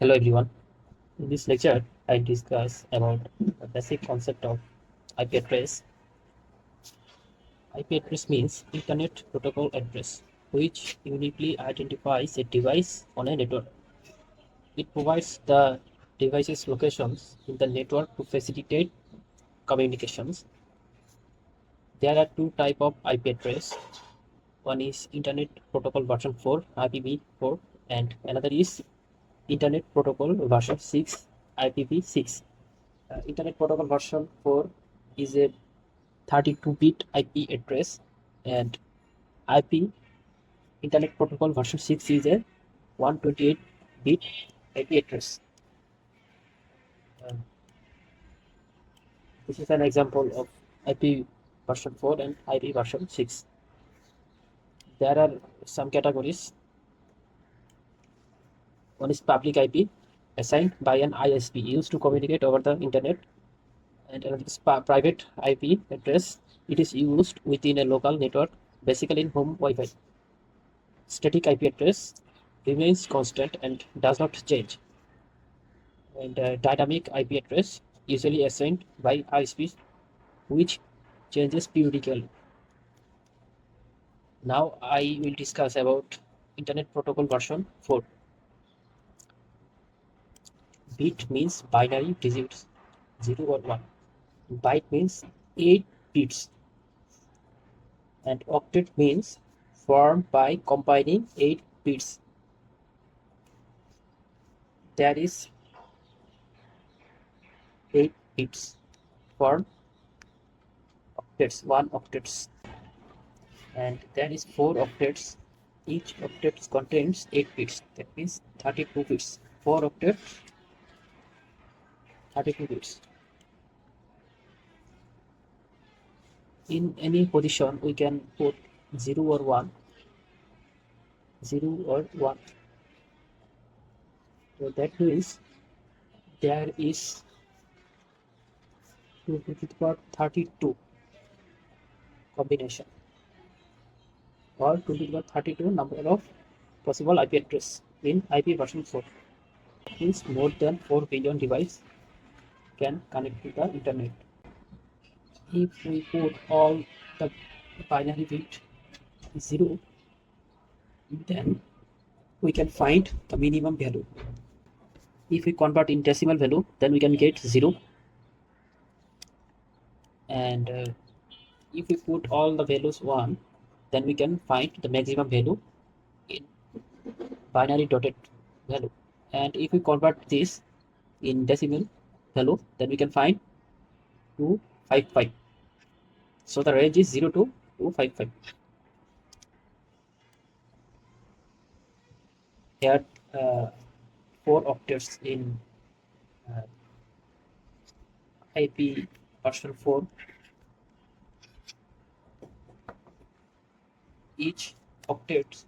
Hello everyone. In this lecture, I discuss about the basic concept of IP address. IP address means Internet Protocol Address, which uniquely identifies a device on a network. It provides the device's locations in the network to facilitate communications. There are two types of IP address. One is Internet Protocol version 4 IPv4 and another is Internet Protocol version 6 IPv6. Internet Protocol version 4 is a 32-bit IP address, and IP Internet Protocol version 6 is a 128-bit IP address. Uh, this is an example of IP version 4 and IP version 6. There are some categories. One is public IP, assigned by an ISP, used to communicate over the internet, and another is private IP address. It is used within a local network, basically in home Wi-Fi. Static IP address remains constant and does not change. And dynamic IP address usually assigned by ISPs, which changes periodically. Now I will discuss about Internet Protocol version 4. Bit means binary digits 0 or 1. Byte means 8 bits. And octet means formed by combining 8 bits. There is 8 bits for octets, 1 octets. And there is 4 octets. Each octet contains 8 bits. That means 32 bits. 4 octets, 32 bits. In any position, we can put 0 or 1. 0 or 1. So that means there is 2 to the power 32 combination, or 2 to the power 32 number of possible IP address in IP version 4. That means more than 4 billion devices can connect to the internet. If we put all the binary bit 0, then we can find the minimum value. If we convert in decimal value, then we can get 0. And if we put all the values 1, then we can find the maximum value in binary dotted value. And if we convert this in decimal value, then we can find 255. So the range is 0 to 255. Here are 4 octets in IP version 4. Each octet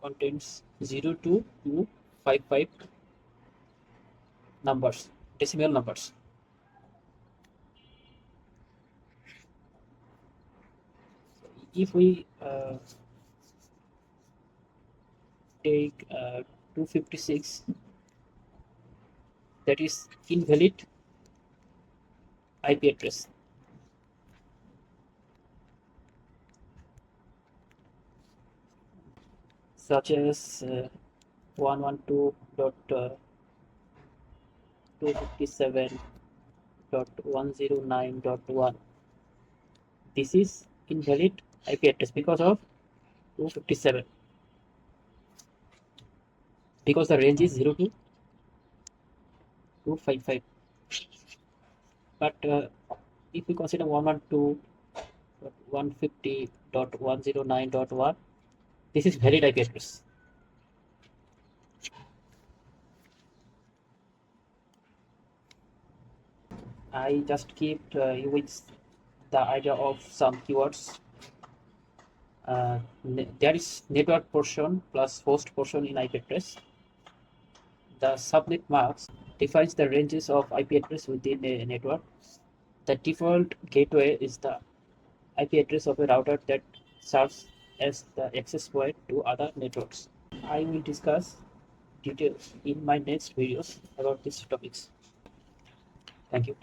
contains 0 to 255 numbers, decimal numbers. If we take 256, that is invalid IP address. Such as 112.257.109.1. This is invalid IP address because of 257, because the range is 0 to 255. But if we consider 112.150.109.1, this is valid IP address. I just keep you with the idea of some keywords. There is network portion plus host portion in IP address. The subnet mask defines the ranges of IP address within a network. The default gateway is the IP address of a router that serves as the access point to other networks. I will discuss details in my next videos about these topics. Thank you.